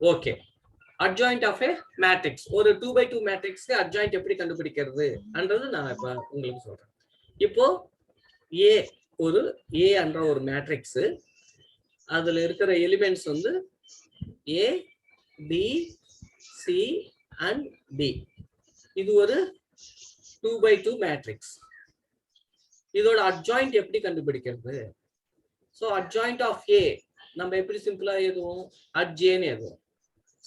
Okay. Adjoint of a matrix, ஒரு 2x2 மேட்ரிக்ஸ்க்கு adjoint எப்படி கண்டுபிடிக்கிறது என்றது நான் இப்ப உங்களுக்கு சொல்றேன். இப்போ ஏ ஒரு ஏ என்ற ஒரு மேட்ரிக்ஸ், அதுல இருக்கிற எலிமெண்ட்ஸ் வந்து ஏ பி சி அண்ட் டி. இது ஒரு 2x2 மேட்ரிக்ஸ். இதோட அட்ஜாயிண்ட் எப்படி கண்டுபிடிக்கிறது? ஸோ அட்ஜாயிண்ட் ஆஃப் ஏ நம்ம எப்படி சிம்பிளா எழுதுவோம்? அட்ஜேன்னு எழுதுவோம்.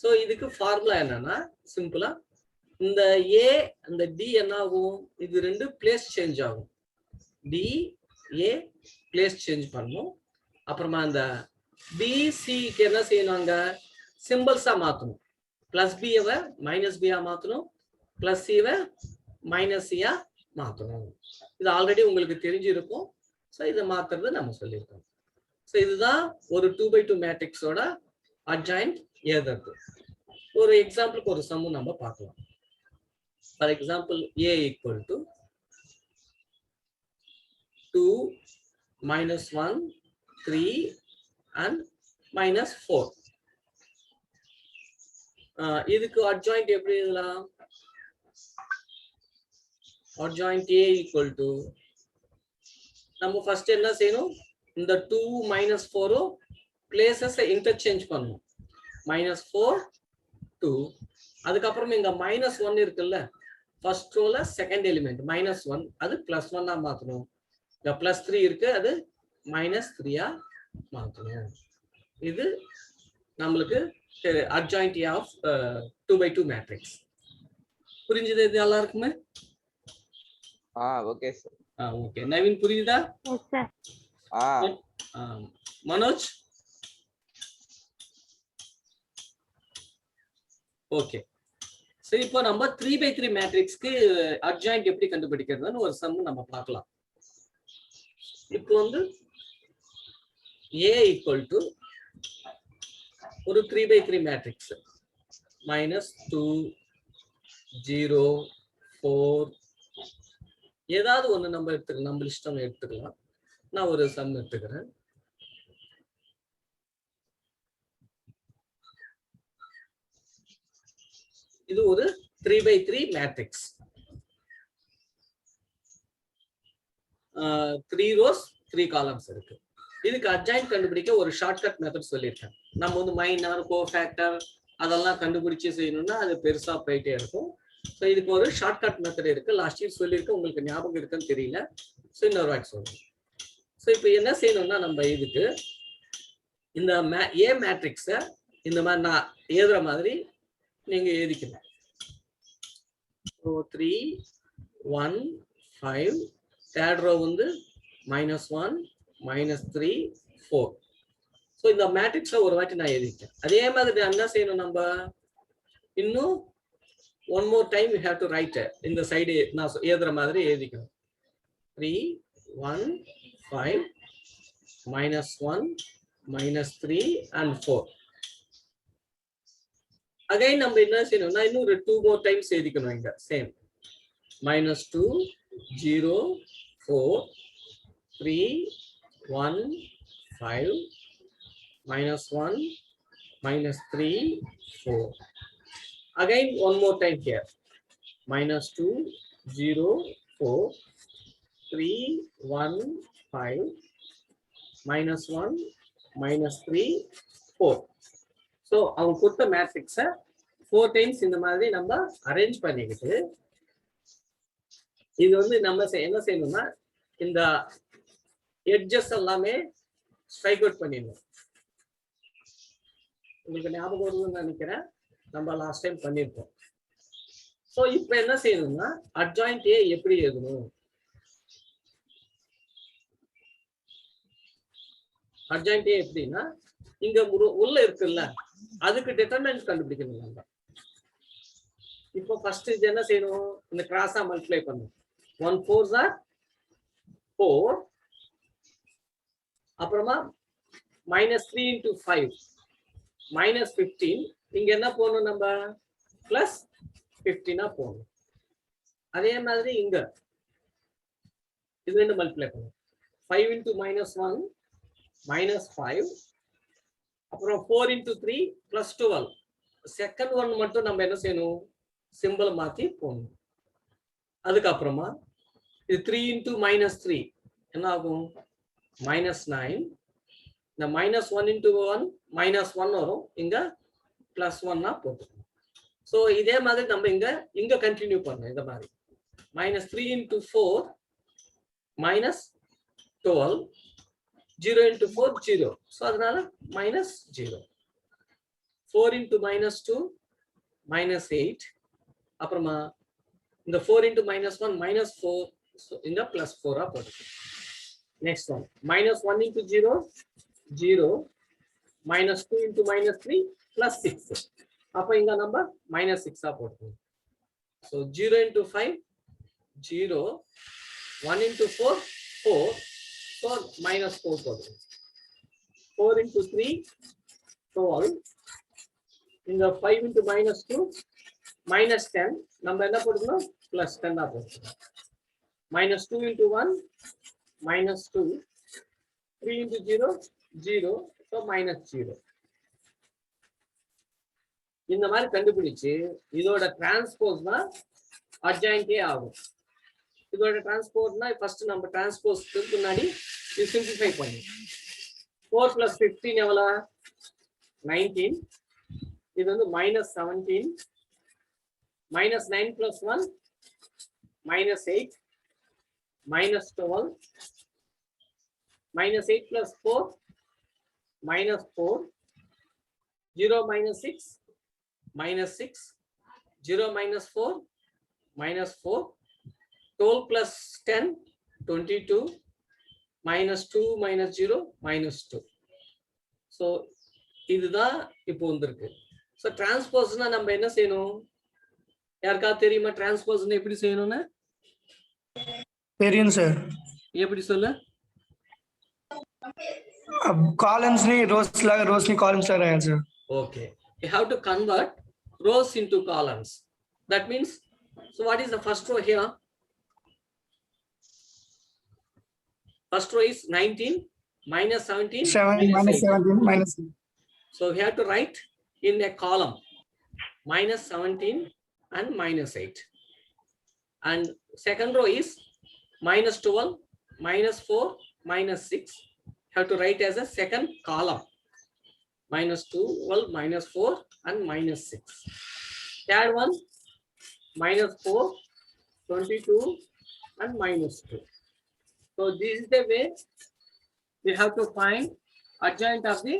ஸோ இதுக்கு ஃபார்முலா என்னன்னா சிம்பிளா இந்த ஏ அந்த டி என்ன ஆகும்? இது ரெண்டு பிளேஸ் சேஞ்ச் ஆகும். டி ஏ பிளேஸ் சேஞ்ச் பண்ணும். அப்புறமா அந்த பிசிக்கு என்ன செய்யணுங்க? சிம்பிள்ஸா மாற்றணும். பிளஸ் பியை மைனஸ் பியா மாற்றணும், பிளஸ் சிவை மைனஸ் சியா மாற்றணும். இது ஆல்ரெடி உங்களுக்கு தெரிஞ்சிருக்கும். ஸோ இதை மாத்துறது நம்ம சொல்லியிருக்கோம். ஸோ இதுதான் ஒரு 2x2 மேட்ரிக்ஸோட அட்ஜாயிண்ட் எழுதுறது. ஒரு எக்ஸாம்பிளுக்கு ஒரு சம்மு நம்ம பார்க்கலாம். For example A equal to 2 -1 3 and -4. இதுக்கு அட்ஜாயிண்ட் எப்படி எழுதலாம்? அட்ஜாயிண்ட் ஏ ஈக்குவல் டு நம்ம ஃபர்ஸ்ட் என்ன செய்யணும்? இந்த 2 -4 பிளேசஸ் இன்டர்சேஞ்ச் பண்ணணும். -4 2, அதுக்கப்புறம் இங்க -1 இருக்குல்ல, ஃபர்ஸ்ட் ரோல செகண்ட் எலிமெண்ட் -1, அது +1 மாத்தணும். இந்த +3 இருக்கு, அது -3 மாத்தணும். இது நம்மளுக்கு அட்ஜாயிண்ட் ஆஃப் 2x2 மேட்ரிக்ஸ். புரிஞ்சது? இது நல்லா இருக்குமே? Okay sir. ஓகே. நவீன் புரியுதா? Yes sir. மனோஜ்? ஓகே. சரி, இப்போ நம்ம 3x3 மேட்ரிக்ஸ்க்கு அட்ஜாயிண்ட் எப்படி கண்டுபிடிக்கிறதுன்னு ஒரு சம் நம்ம பார்க்கலாம். இப்போ வந்து A ஈக்குவல் டு ஒரு 3x3 மேட்ரிக்ஸ் -2 0 4 ஏதாவது ஒண்ணு நம்ம எடுத்துக்கலாம். நம்ம இஷ்டம் எடுத்துக்கலாம். நான் ஒரு சம் எடுத்துக்கிறேன். இது ஒரு 3x3 மேட்ரிக்ஸ். 3 rows 3 columns இருக்கு. இதுக்கு அட்ஜாயிண்ட் கண்டுபிடிக்க ஒரு ஷார்ட்கட் மெத்தட் சொல்லியிருக்கேன். நம்ம வந்து மைனர் கோஃபேக்டர் அதெல்லாம் கண்டுபிடிச்சு செய்யணும்னா அது பெருசா போயிட்டே இருக்கும். ஸோ இதுக்கு ஒரு ஷார்ட்கட் மெத்தட் இருக்கு. லாஸ்ட் இயர் சொல்லியிருக்கேன், உங்களுக்கு ஞாபகம் இருக்குன்னு தெரியல. ஸோ இன்னொரு வாட்டி சொல்றேன். ஸோ இப்போ என்ன செய்யணும்னா நம்ம இதுக்கு இந்த ஏ மேட்ரிக்ஸை இந்த மாதிரி நான் எழுதுற மாதிரி நீங்க எழுதிக்கணும். 3 1 5, தேர்ட் ரோ வந்து -1 -3 4. ஸோ இந்த மேட்ரிக்ஸை ஒரு வாட்டி நான் எழுதிட்டேன். அதே மாதிரி என்ன செய்யணும்? நம்ம இன்னும் one more time you have to right இந்த சைடு நான் எழுதுற மாதிரி எழுதிக்கணும். 3 1 5 -1 -3 and 4. அகைன் நம்ம என்ன செய்யணும்னா இன்னும் ஒரு 2 more times எழுதிக்கணும். இங்க same -2 0 4 3 1 5 -1 -3 4. Again one more time here. -2 0 4 3 1 5 -1 -3 4. So அவங்க கொடுத்த மேட்ரிக்ஸை 4 times இந்த மாதிரி நம்ம அரேஞ்ச் பண்ணிக்கிட்டு இது வந்து நம்ம என்ன செய்யணும்னா இந்த எட்ஜஸ் எல்லாமே ஸ்ட்ரைக் அவுட் பண்ணிடணும். உங்களுக்கு ஞாபகம் வருதுன்னு நினைக்கிறேன், நம்ம லாஸ்ட் டைம் பண்ணியிருக்கோம். ஸோ இப்போ என்ன செய்யணும்னா அட்ஜாயிண்ட் ஏ எப்படி எழுதணும்? அட்ஜாயிண்ட் ஏ எப்படின்னா இங்க உள்ள இருக்குல்ல, அதுக்கு டிட்டர்மினன்ட் கண்டுபிடிக்கணும் நம்ம. இப்போ ஃபர்ஸ்ட் இது என்ன செய்யணும்? இந்த கிராஸா மல்டிப்ளை பண்ணணும். 1 4s are 4. அப்புறமா -3 into 5 -15. இங்க என்ன போடணும்? நம்ம +15 போடணும். அதே மாதிரி இங்க இது ரெண்டு மல்டிப்ளை பண்ணணும். 5 into -1 -5. அப்புறம் 4 into 3 plus 12. செகண்ட் ஒன் மட்டும் நம்ம என்ன செய்யணும், சிம்பிள் மாத்தி போடணும். அதுக்கப்புறமா இது 3 into -3 என்ன ஆகும், -9. இந்த -1 into 1 -1 வரும், இங்க +1 போட்டுக்கணும். ஸோ இதே மாதிரி நம்ம இங்க கண்டினியூ பண்ணணும். இந்த மாதிரி -3 into 4 -12, 0 into 4 0. ஸோ அதனால -0. 4 into -2 -8. அப்புறமா இந்த 4 into -1 -4, இங்க +4 போட்டுக்கணும். Next one -1 into 0 0, -2 into -3 +6. அப்ப இங்க நம்ம -6 போட்டுக்கணும். ஸோ 0 into 5 0, 1 into 4 4, ஸோ -4 போட்டுக்கணும். 4 into 3 12, இங்க 5 into -2 -10, நம்ம என்ன போட்டுக்கணும், +10 போட்டுக்கணும். -2 into 1 -2, 3 into 0 0, ஸோ -0. இந்த மாதிரி கண்டுபிடிச்சு இதோட டிரான்ஸ்போஸ் தான் அட்ஜாயிண்டே ஆகும். இதோட டிரான்ஸ்போஸ்னா ஃபர்ஸ்ட் நம்ம டிரான்ஸ்போஸ்க்கு முன்னாடி இது சிம்பிளிஃபை பண்ணி 4 + 15 எவ்வளவு, 19. இது வந்து -17, -9 + 1 -8, -12, -8 + 4 -4, 0 -6 -6, 0 -4 -4, 12 + 10 22, -2 -0 -2. ஸோ இதுதான் இப்போ வந்திருக்கு. ஸோ டிரான்ஸ்போஸ்னா நம்ம என்ன செய்யணும், யாருக்காவது தெரியுமா டிரான்ஸ்போஸ்னா எப்படி செய்யணும்னு? தெரியும் சார். எப்படி சொல்லு? columns ni rows laga rows ni columns laga raha sir. Okay, you have to convert rows into columns. That means, so what is the first row here? First row is 19 -17 7 -17 -8. So we have to write in a column -17 and -8. And second row is -12 -4 -6. Have to write as a second column, -12 -4 and -6. Third one -4 22 and -2. So this is the way we have to find adjoint of the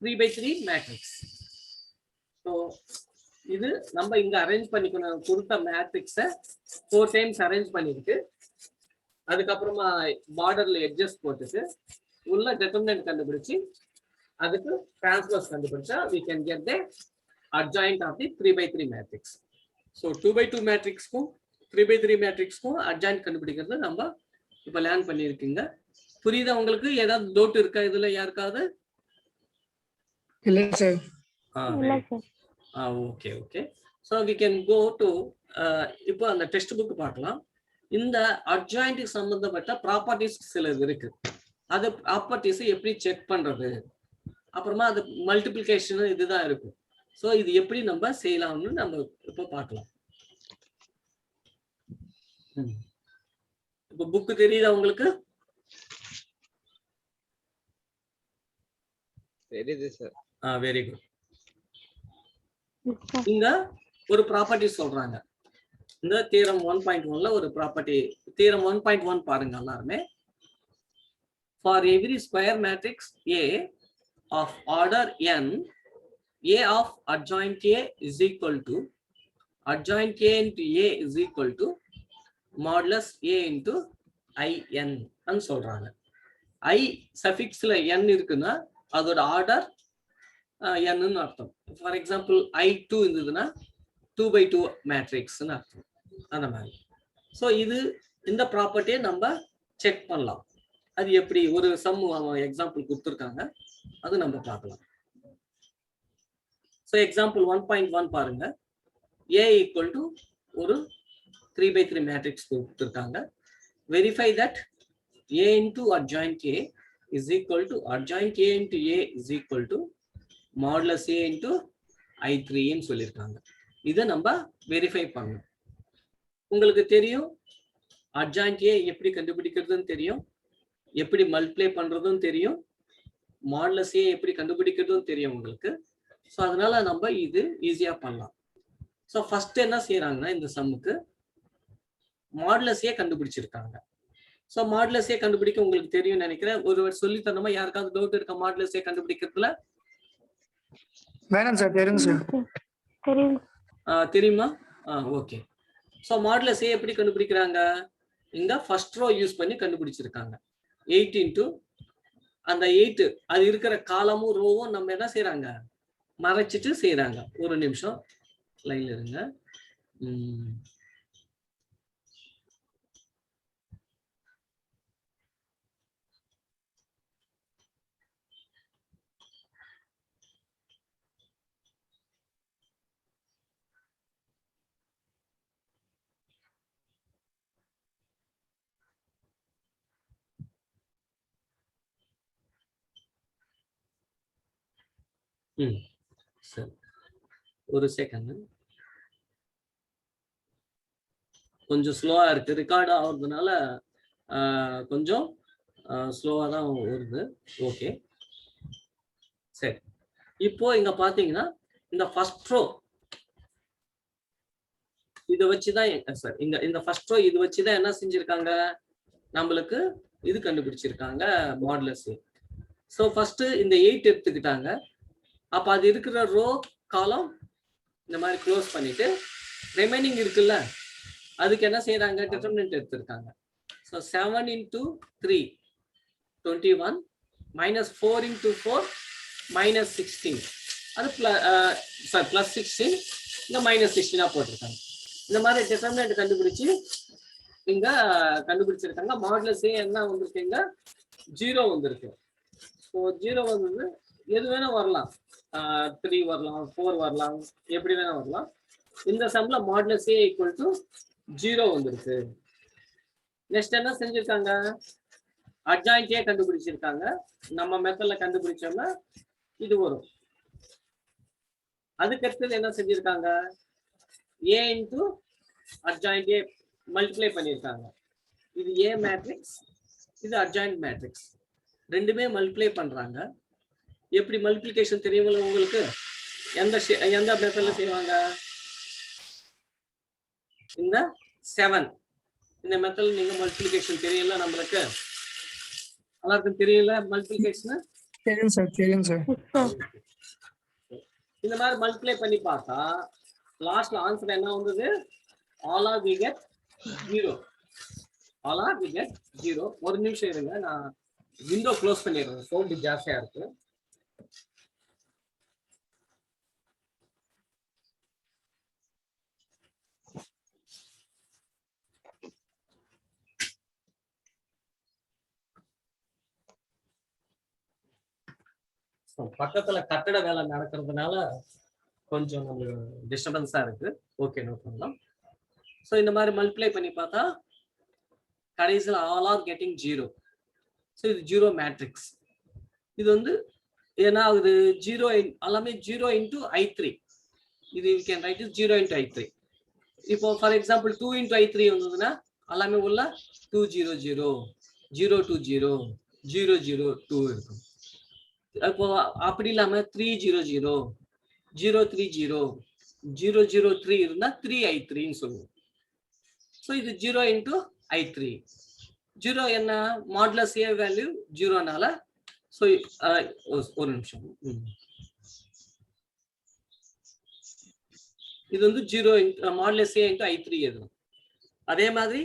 3/3 matrix. So இது நம்ம இங்க arrange பண்ணிக்கணும். கொடுத்த மேட்ரிக்ஸை 4 times arrange பண்ணிருக்கு. அதுக்கப்புறமா பார்டர்ல edges போட்டுட்டு உள்ள டெட்டர்மினன்ட் கண்டுபிடிச்சு அதுக்கு டிரான்ஸ்போஸ் கண்டுபிடிச்சா we can get the adjoint of the 3/3 matrix. So 2/2 மேட்ரிக்ஸ்க்கும் 3/3 மேட்ரிக்ஸ்க்கும் adjoint கண்டுபிடிக்கிறது நம்ம இப்ப லேர்ன் பண்ணியிருக்கீங்க. புரியுதா உங்களுக்கு? ஏதாவது டவுட் இருக்கா இதுல யாருக்காவது? இல்ல sir. Okay okay. So we can go to இப்போ அந்த டெக்ஸ்ட் புக் பார்க்கலாம். இந்த அட்ஜாயிண்ட்டுக்கு சம்பந்தப்பட்ட ப்ராப்பர்ட்டிஸ் சிலது இருக்கு. அது ப்ராப்பர்ட்டிஸை எப்படி செக் பண்றது, அப்புறமா அது மல்டிப்ளிகேஷன் இதுதான் இருக்கும். ஸோ இது எப்படி நம்ம செய்யலாம்னு நம்ம இப்போ பார்க்கலாம். இப்போ புக்கு தெரியுதா உங்களுக்கு? தெரியுது சார். Very good. இங்க ஒரு ப்ராப்பர்ட்டி சொல்றாங்க. இந்த தியரம் 1.1ல ஒரு ப்ராப்பர்ட்டி, தியரம் 1.1 பாருங்க எல்லாருமே. For every square matrix A of order n, A of adjoint A is equal to adjoint A into A is equal to modulus A into IN ன்னு சொல்றாங்க. I சஃபிக்ஸ்ல n இருக்குன்னா அதோட order n ன்னு அர்த்தம். For example I2 இருந்ததுன்னா 2/2 மேட்ரிக்ஸ்ன்னு அர்த்தம். அந்த மாதிரி. ஸோ இது இந்த ப்ராப்பர்ட்டியை நம்ம செக் பண்ணலாம். அது எப்படி, ஒரு சம் எக்ஸாம்பிள் கொடுத்துருக்காங்க, அது நம்ம பார்க்கலாம். ஸோ எக்ஸாம்பிள் 1.1 பாருங்க. A ஈக்குவல் டு ஒரு 3/3 மேட்ரிக்ஸ் கொடுத்துருக்காங்க. Verify that A into adjoint A is equal to adjoint A into A is equal to modulus A into I3 ன்னு சொல்லியிருக்காங்க. இதை நம்ம வெரிஃபை பண்ணணும். உங்களுக்கு தெரியும் adjoint A எப்படி கண்டுபிடிக்கிறதுன்னு தெரியும், எப்படி மல்டிப்ளை பண்றதுன்னு தெரியும், மாடுலஸ் A எப்படி கண்டுபிடிக்கிறதுன்னு தெரியும் உங்களுக்கு. ஸோ அதனால நம்ம இது ஈஸியா பண்ணலாம். ஸோ ஃபர்ஸ்ட் என்ன செய்யறாங்கன்னா இந்த சம்முக்கு மாடுலஸ் A கண்டுபிடிச்சிருக்காங்க. ஸோ மாடுலஸ் A கண்டுபிடிக்க உங்களுக்கு தெரியும் நினைக்கிறேன். ஒரு சொல்லி தரணுமா? யாருக்காவது டவுட் இருக்கா மாடுலஸ் A கண்டுபிடிக்கிறதுல? வேணாம் சார், தெரியும் சார். தெரியுமா? ஓகே. ஸோ மாடுலஸ் A எப்படி கண்டுபிடிக்கிறாங்க? இங்க ஃபர்ஸ்ட் ரோ யூஸ் பண்ணி கண்டுபிடிச்சிருக்காங்க. 8 இன்டூ அந்த 8 அது இருக்கிற காலமும் ரோவும் நம்ம என்ன செய்யறாங்க, மறைச்சிட்டு செய்யறாங்க. ஒரு நிமிஷம் லைன்ல இருங்க. சரி, ஒரு செகண்ட். கொஞ்சம் ஸ்லோவா இருக்கு, ரெக்கார்ட் ஆகுறதுனால கொஞ்சம் ஸ்லோவா தான் வருது. ஓகே சரி. இப்போ இங்க பாத்தீங்கன்னா இந்த ஃபர்ஸ்ட் ரோ இதை வச்சுதான் சார் இந்த ஃபர்ஸ்ட் ரோ இது வச்சுதான் என்ன செஞ்சிருக்காங்க, நம்மளுக்கு இது கண்டுபிடிச்சிருக்காங்க மாடுலஸ். ஸோ ஃபர்ஸ்ட் இந்த 8 எடுத்துக்கிட்டாங்க. அப்ப அது இருக்கிற ரோ காலம் இந்த மாதிரி க்ளோஸ் பண்ணிட்டு ரிமைனிங் இருக்குல்ல அதுக்கு என்ன செய்யறாங்க, டிட்டர்மினன்ட் எடுத்திருக்காங்க. So 7 into 3 21 minus 4 into 4 minus 16 அது பிளஸ் 16 இந்த மைனஸ் 16 போட்டிருக்காங்க. இந்த மாதிரி டிட்டர்மினன்ட் கண்டுபிடிச்சு இங்க கண்டுபிடிச்சிருக்காங்க. மாடுலஸ் A என்ன வந்திருக்கு, இங்க 0 வந்திருக்கு. ஸோ 0 வந்தது எது வேணா வரலாம், 3 வரலாம், 4 வரலாம், எப்படி வேணா வரலாம். இந்த சம்ல மாடுலஸ் A ஈக்குவல் டு 0 வந்திருக்கு. நெக்ஸ்ட் என்ன செஞ்சிருக்காங்க, அட்ஜாயிண்ட் A கண்டுபிடிச்சிருக்காங்க. நம்ம மெத்தட்ல கண்டுபிடிச்சோம்னா இது வரும். அதுக்கு அடுத்தது என்ன செஞ்சிருக்காங்க, A into adjoint A multiply பண்ணியிருக்காங்க. இது A மேட்ரிக்ஸ், இது அட்ஜாயிண்ட் மேட்ரிக்ஸ், ரெண்டுமே மல்டிப்ளை பண்றாங்க. எப்படி மல்டிப்ளிகேஷன் தெரியுங்களா உங்களுக்கு? எந்த மெத்தட்ல செய்வாங்க, இந்த 7 இந்த மெத்தட்ல நீங்க மல்டிப்ளிகேஷன் தெரியல நம்மளுக்கு எல்லாருக்கும் தெரியல மல்டிப்ளிகேஷன்? தெரியும் சார், தெரியும் சார். இந்த மாதிரி மல்டிப்ளை பண்ணி பார்த்தா லாஸ்ட்ல ஆன்சர் என்ன வந்தது, all are we get 0. all are we get 0. ஒரு நிமிஷம் இருங்க, நான் விண்டோ க்ளோஸ் பண்ணிடுறேன், சவுண்ட் ஜாஸ்தியா இருக்கு. பக்கத்துல கட்டட வேலை நடக்கிறதுனால கொஞ்சம் டிஸ்டர்பன்ஸா இருக்கு. Okay, no problem. ஸோ இந்த மாதிரி மல்டிப்ளை பண்ணி பார்த்தா கடைசியில் ஆல் ஆர் கெட்டிங் 0. ஸோ இது 0 மேட்ரிக்ஸ். இது வந்து என்ன ஆகுது, 0 எல்லாமே 0 into I3. இது you can write is 0 into I3. இப்போ ஃபார் எக்ஸாம்பிள் 2 into I3 வந்ததுன்னா எல்லாமே உள்ள 200 020 002 இருக்கும். இப்போ அப்படி இல்லாம 300 030 003 இருந்தா 3I3 சொல்லுவோம். ஸோ இது 0 into I3. 0 என்ன, மாடுலஸ் A வேல்யூ 0னால. ஸோ ஒரு நிமிஷம், இது வந்து 0 மாடுலஸ் A into I3 எதுவும். அதே மாதிரி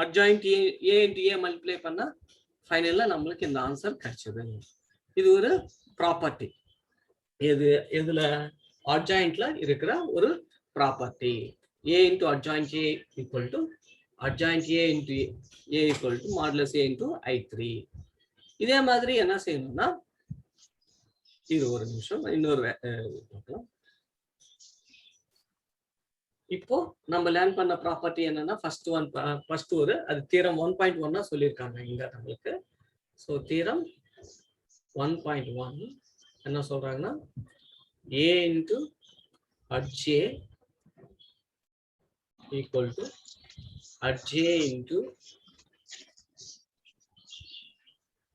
adjoint A into A multiply பண்ணா ஃபைனலா நம்மளுக்கு இந்த ஆன்சர் கிடைச்சது. இது ஒரு ப்ராப்பர்ட்டி, எதுல அட்ஜாயிண்ட்ல இருக்கிற ஒரு property. A into adjoint A equal to adjoint A into A equal to modulus A into I3. இதே மாதிரி என்ன செய்யணும்னா, இது ஒரு நிமிஷம் இன்னொரு இப்போ நம்ம லேர்ன் பண்ண ப்ராப்பர்ட்டி என்னன்னா, ஃபர்ஸ்ட் ஒரு அது தியரம் 1.1 சொல்லியிருக்காங்க இங்க நம்மளுக்கு. ஸோ தியரம் 1.1 என்ன சொல்றாங்கன்னா a into aj equal to aj into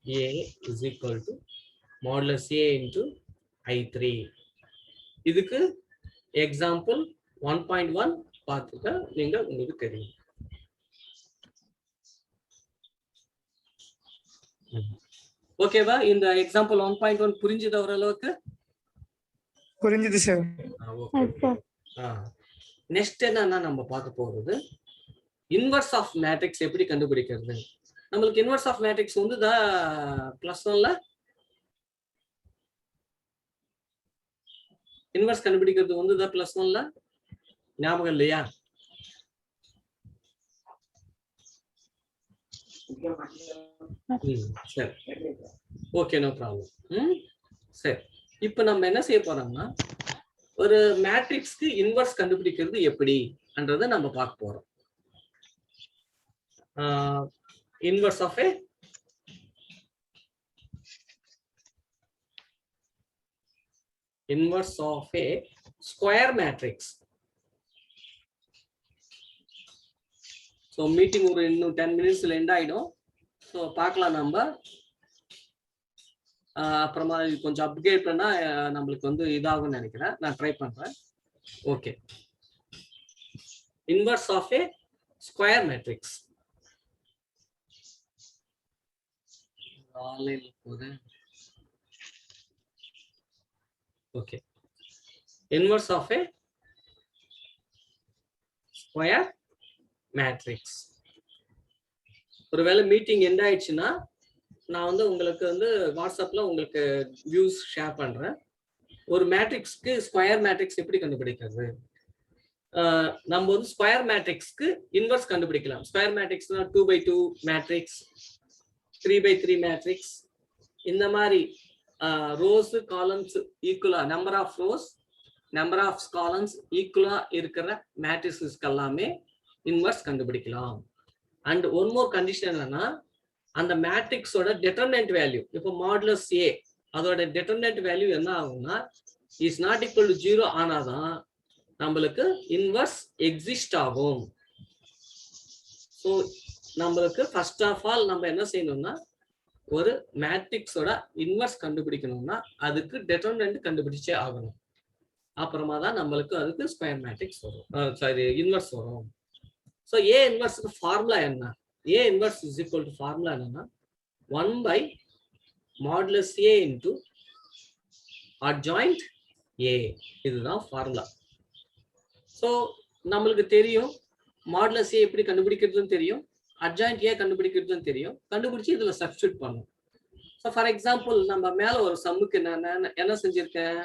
a is equal to modulus a into I3. இதுக்கு எக்ஸாம்பிள் 1.1 பார்த்துக்க நீங்க உங்களுக்கு தெரியும். ஓகேவா? இந்த எக்ஸாம்பிள் 1.1 புரிஞ்சுது ஓரளவுக்கு? புரிஞ்சுது சார். நெக்ஸ்ட் என்னன்னா நம்ம பார்க்க போறது இன்வர்ஸ் ஆஃப் மேட்ரிக்ஸ் எப்படி கண்டுபிடிக்கிறது. நம்மளுக்கு இன்வர்ஸ் ஆஃப் மேட்ரிக்ஸ் வந்து +1ல இன்வர்ஸ் கண்டுபிடிக்கிறது வந்து +1ல ஞாபகம் இல்லையா? சரி, ஓகே, நோ ப்ராப்ளம். சரி, இப்போ நம்ம என்ன செய்ய போறோம்னா ஒரு மேட்ரிக்ஸ்க்கு இன்வர்ஸ் கண்டுபிடிக்கிறது எப்படின்றத நம்ம பார்க்க போறோம். Inverse of a square matrix. So meeting ஒரு இன்னும் 10 மினிட்ஸ்ல எண்ட் ஆயிடும். ஸோ பார்க்கலாம் நம்ம. அப்புறமா கொஞ்சம் அப்கிரேட் பண்ணா நம்மளுக்கு வந்து இதாகும்னு நினைக்கிறேன். நான் ட்ரை பண்றேன். Okay, inverse of a square matrix. Okay, inverse of a square matrix. ஒருவேளை மீட்டிங் எண்ட் ஆயிடுச்சுன்னா நான் வந்து உங்களுக்கு வந்து வாட்ஸ்அப்ல உங்களுக்கு வியூஸ் ஷேர் பண்றேன். ஒரு மேட்ரிக்ஸ்க்கு ஸ்கொயர் மேட்ரிக்ஸ் எப்படி கண்டுபிடிக்கிறது. நம்ம வந்து ஸ்கொயர் மேட்ரிக்ஸ்க்கு இன்வர்ஸ் கண்டுபிடிக்கலாம். ஸ்கொயர் மேட்ரிக்ஸ்னா 2x2 மேட்ரிக்ஸ், 3x3 மேட்ரிக்ஸ், இந்த மாதிரி ரோஸ் காலம்ஸ் ஈக்குவலா, number of rows number of columns ஈக்குவலா இருக்கிற மேட்ரிக்ஸ்க்கு எல்லாமே இன்வர்ஸ் கண்டுபிடிக்கலாம். அண்ட் ஒன் மோர் கண்டிஷன் என்னன்னா அந்த மேட்ரிக்ஸோட டெட்டர்மினன்ட் வேல்யூ, இப்போ மாடுலஸ் ஏ அதோட டெட்டர்மினன்ட் வேல்யூ என்ன ஆகும்னா இஸ் நாட் ஈக்குவல் டு 0 ஆனாதான் நம்மளுக்கு இன்வர்ஸ் எக்ஸிஸ்ட் ஆகும். ஸோ நம்மளுக்கு ஃபர்ஸ்ட் ஆஃப் ஆல் நம்ம என்ன செய்யணும்னா ஒரு மேட்ரிக்ஸோட இன்வர்ஸ் கண்டுபிடிக்கணும்னா அதுக்கு டெட்டர்மினன்ட் கண்டுபிடிச்சே ஆகணும். அப்புறமா தான் நம்மளுக்கு அதுக்கு ஸ்கொயர் மேட்ரிக்ஸ் வரும், சாரி இன்வர்ஸ் வரும். ஸோ ஏ இன்வர்ஸ்க்கு ஃபார்முலா என்ன? A inverse is equal to formula என்னன்னா 1/mod A into adjoint A. இதுதான் ஃபார்முலா. ஸோ நம்மளுக்கு தெரியும் மாடுலஸ் ஏ எப்படி கண்டுபிடிக்கிறதுன்னு தெரியும், அட்ஜாயிண்ட் ஏ கண்டுபிடிக்கிறதுன்னு தெரியும். கண்டுபிடிச்சு இதுல சப்ஸ்டிட்யூட் பண்ணும். ஸோ ஃபார் எக்ஸாம்பிள் நம்ம மேல ஒரு சம்முக்கு என்ன செஞ்சிருக்கேன்,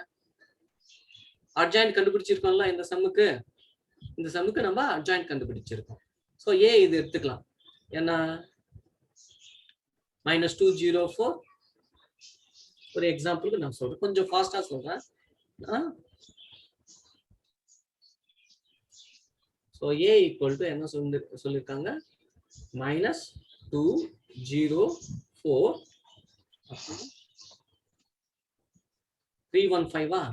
அட்ஜாயிண்ட் கண்டுபிடிச்சிருக்கோம்ல. இந்த சம்முக்கு நம்ம அட்ஜாயிண்ட் கண்டுபிடிச்சிருக்கோம். ஸோ ஏ இது எடுத்துக்கலாம். என்ன -204. ஒரு எக்ஸாம்பிளுக்கு நான் சொல்றேன், கொஞ்சம் ஃபாஸ்டா சொல்றேன். ஸோ ஏ ஈக்குவல் டு என்ன சொல்லியிருக்காங்க, -204 315.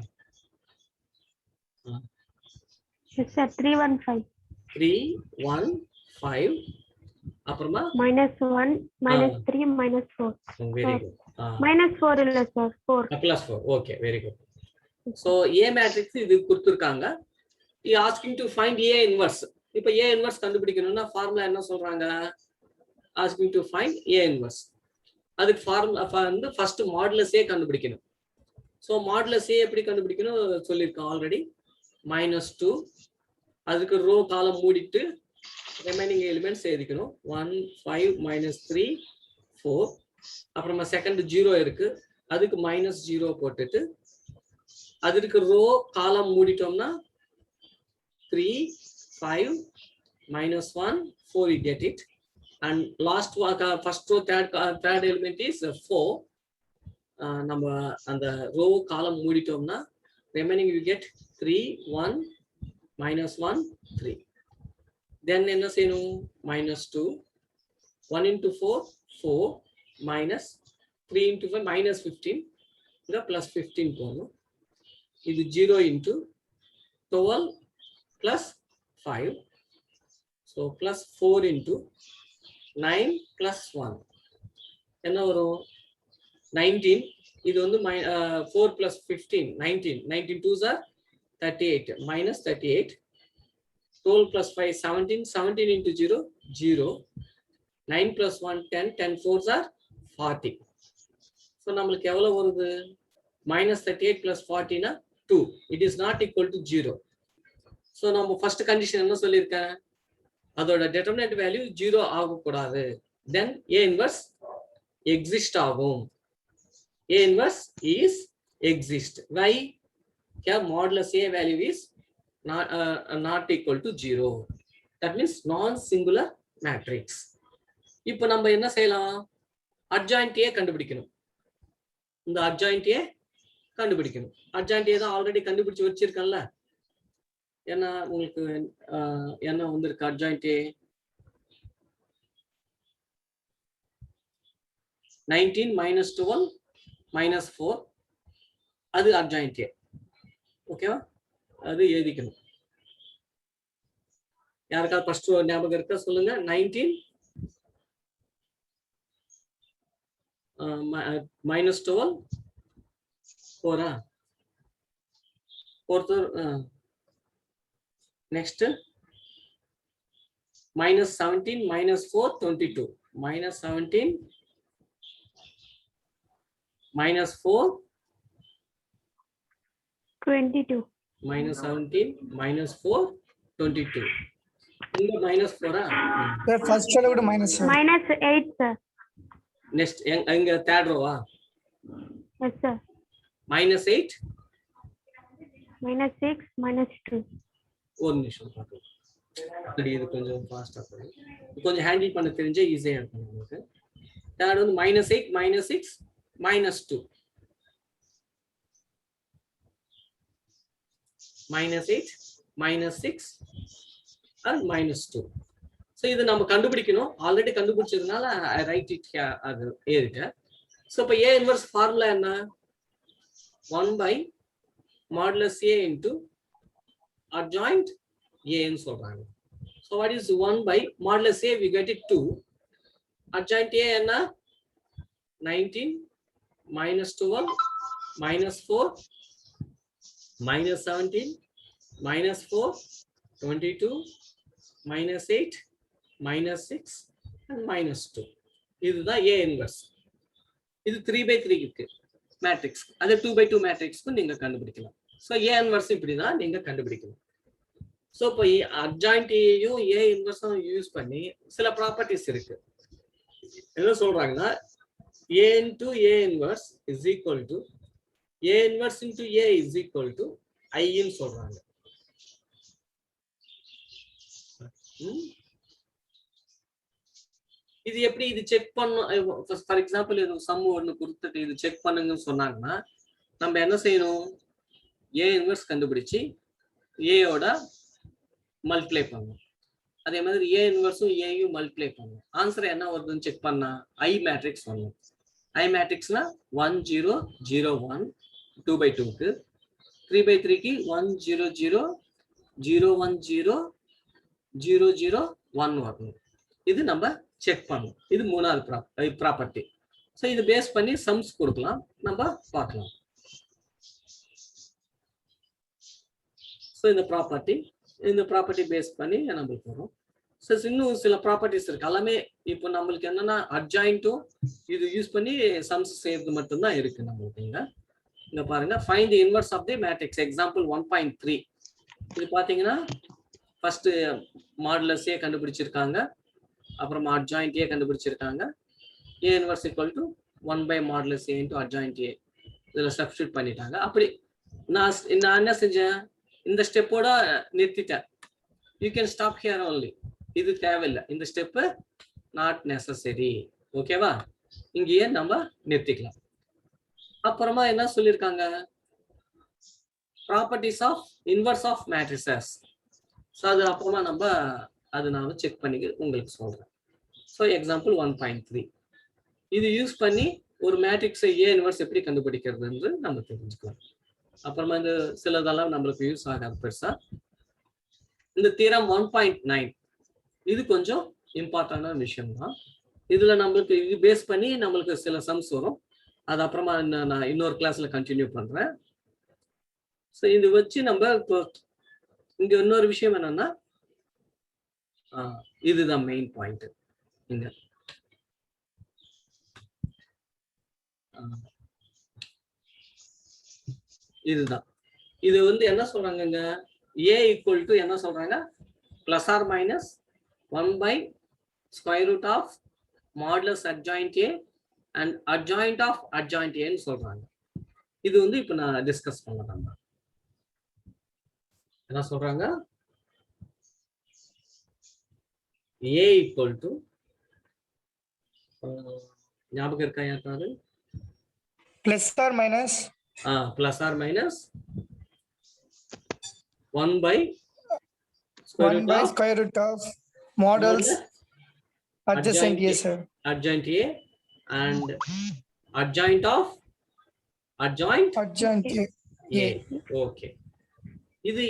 Yes sir, 315 அப்புறமா -1 -3 -4. Very good. -4 இல்ல sir, 4 +4. Okay, very good. So A matrix இது கொடுத்திருக்காங்க. you asking to find A inverse. இப்போ A inverse கண்டுபிடிக்கணும்னா ஃபார்முலா என்ன சொல்றாங்க, asking to find A inverse. அதுக்கு ஃபார்முலா வந்து ஃபர்ஸ்ட் மாடுலஸ் A கண்டுபிடிக்கணும். சோ மாடுலஸ் A எப்படி கண்டுபிடிக்கணும் சொல்லிருக்கோம் ஆல்ரெடி. -2 அதுக்கு ரோ காலம் மூடிட்டு ரிமைனிங் எலிமெண்ட்ஸ் எழுதிக்கணும். 1 5 -3 4. அப்புறமா செகண்ட் 0 இருக்கு, அதுக்கு -0 போட்டுட்டு அதுக்கு ரோ காலம் மூடிட்டோம்னா 3 5 -1 4, you get it. And last first row third element is 4. நம்ம அந்த ரோ காலம் மூடிட்டோம்னா remaining you get 3 1 -1 3. then என்ன செய்யணும், -2 1 into 4 4 minus 3 into 5 minus 15 இங்க plus 15 போகணும். இது 0 into 12 plus 5. So plus 4 into 9 plus 1. என்ன வரும் 19. இது வந்து 4 plus 15 19. 19 2s are 38 minus 38. 12 plus 5 17. 17 into 0 0. 9 plus 1 10. 10 4s are 40. So நம்மளுக்கு எவ்வளவு வருது minus 38 plus 40 na 2. It is not equal to 0. So நம்ம first condition என்ன சொல்லியிருக்கேன் அதோட determinant value 0 ஆகக்கூடாது. Then A inverse exist ஆகும். A inverse is exist. Why? Here modulus A value is not equal to 0. That means non-singular matrix. இப்போ நம்ம என்ன செய்யலாம் adjoint A கண்டுபிடிக்கணும். இந்த adjoint A கண்டுபிடிக்கணும். adjoint A தான் ஆல்ரெடி கண்டுபிடிச்சு வச்சிருக்கேன்ல. என்ன உங்களுக்கு என்ன வந்திருக்கு adjoint A 19 minus 12 minus 4 அது adjoint A. ஓகேவா அது எழுதிக்கணும். யாருக்காவது ஃபர்ஸ்ட் ஞாபகம் இருக்கா சொல்லுங்க 19 minus 12 4 next minus 17 minus 4 22 minus 17 minus 4 22 minus 17 minus 4 22 இந்த minus 4 Sir, first row கூட minus sir. minus 8 sir. next எங்க third row Yes sir. minus 8 minus 6 minus 2. ஒரு நிமிஷம் பார்க்கலாம். இது கொஞ்சம் ஃபாஸ்டா போகும். கொஞ்சம் ஹேண்டில் பண்ண தெரிஞ்சா ஈஸியா இருக்கும் உங்களுக்கு. third வந்து minus 8 minus 6 minus 2 minus 8 minus 6 and minus 2. So இது நம்ம கண்டுபிடிக்கணும். ஆல்ரெடி கண்டுபிடிச்சதுனால I write it here அது ஏறிட்டேன். So இப்போ A inverse ஃபார்முலா என்ன 1 by modulus A into adjoint A ன்னு சொல்றாங்க. So what is 1 by modulus A we get it 2. adjoint A என்ன 19 minus 12 minus 4 minus 17 minus 4 22 minus 8 minus 6 and minus 2. இதுதான் A inverse. இது 3/3 இருக்கு matrix. அது 2/2 மேட்ரிக்ஸ்க்கு நீங்க கண்டுபிடிக்கலாம். So A inverse இப்படிதான் நீங்க கண்டுபிடிக்கணும். So இப்போ adjoint A-யும் A inverse-ம் யூஸ் பண்ணி சில ப்ராப்பர்ட்டிஸ் இருக்கு. என்ன சொல்றாங்கன்னா A into A inverse is equal to A inverse into A is equal to I ன்னு சொல்றாங்க. இது எப்படி இது செக் பண்ணும் ஃபார் எக்ஸாம்பிள் இது சம் ஒன்று கொடுத்துட்டு இது செக் பண்ணுங்கன்னு சொன்னாங்கன்னா நம்ம என்ன செய்யணும் A இன்வெர்ஸ் கண்டுபிடிச்சு ஏயோட மல்டிப்ளை பண்ணணும். அதே மாதிரி A இன்வெர்ஸும் ஏயும் மல்டிப்ளை பண்ணணும். ஆன்சர் என்ன வருதுன்னு செக் பண்ணா I மேட்ரிக்ஸ் வரணும். I மேட்ரிக்ஸ்னா 1 0 0 1 2/2க்கு 3/3க்கு 1 0 0 0 1 0 0 0 1 வரணும். இது நம்ம செக் பண்ணணும். இது மூணாவது ப்ராப்பர்ட்டி. ஸோ இது பேஸ் பண்ணி சம்ஸ் கொடுக்கலாம், நம்ம பார்க்கலாம். ஸோ இந்த ப்ராப்பர்ட்டி பேஸ் பண்ணி நம்மளுக்கு வரும். ஸோ இன்னும் சில ப்ராப்பர்ட்டிஸ் இருக்கு. எல்லாமே இப்போ நம்மளுக்கு என்னன்னா அட்ஜாயிண்ட்டும் இது யூஸ் பண்ணி சம்ஸ் செய்யறது மட்டும்தான் இருக்கு நம்மளுக்கு. இங்க பாருங்க, find the inverse of the matrix example 1.3. இது பாத்தீங்கன்னா ஃபர்ஸ்ட் மாடுலஸ் ஏ கண்டுபிடிச்சிருக்காங்க, அப்புறம் அட்ஜாயிண்ட் ஏ கண்டுபிடிச்சிருக்காங்க. A inverse equal to 1 by modulus A into adjoint A. இதுல சப்ஸ்டிட்யூட் பண்ணிட்டாங்க. அப்படி நான் என்ன செஞ்சேன், இந்த ஸ்டெப்போட நிறுத்திட்டேன். You can stop here only. இது தேவையில்லை, இந்த ஸ்டெப் நாட் நெசசரி. ஓகேவா, இங்கேயே நம்ம நிறுத்திக்கலாம். அப்புறமா என்ன சொல்லியிருக்காங்க, properties of inverse of matrices. So அது அப்புறமா நான் செக் பண்ணி உங்களுக்கு சொல்றேன். So example 1.3. இது யூஸ் பண்ணி ஒரு மேட்ரிக்ஸை ஏ இன்வர்ஸ் எப்படி கண்டுபிடிக்கிறதுன்னு நம்ம தெரிஞ்சுக்கலாம். அப்புறமா இந்த சிலதெல்லாம் நம்மளுக்கு யூஸ் ஆகாது பெருசா. இந்த தியரம் 1.9 இது கொஞ்சம் இம்பார்ட்டன்டான விஷயம் தான். இதுல நம்மளுக்கு இது பேஸ் பண்ணி நம்மளுக்கு சில சம்ஸ் வரும். அது அப்புறமா நான் இன்னொரு கிளாஸ்ல கண்டினியூ பண்றேன். ஸோ இது வச்சு நம்ம இப்போ இங்க இன்னொரு விஷயம் என்னன்னா இதுதான் மெயின் பாயிண்ட். இங்க இதுதான். இது வந்து என்ன சொல்றாங்க, a equal to என்ன சொல்றாங்க, plus or minus 1 by square root of modulus adjoint a and adjoint of adjoint a ன்னு சொல்றாங்க. இது வந்து இப்ப நான் டிஸ்கஸ் பண்ணலாம். என்ன சொல்றாங்க, a equal to ஞாபகம் இருக்கா யாருக்காவது? plus or minus plus or minus 1 by square root of modulus adjacent a, sir. Adjoint a and adjoint of adjoint Adjoint a. Okay. இது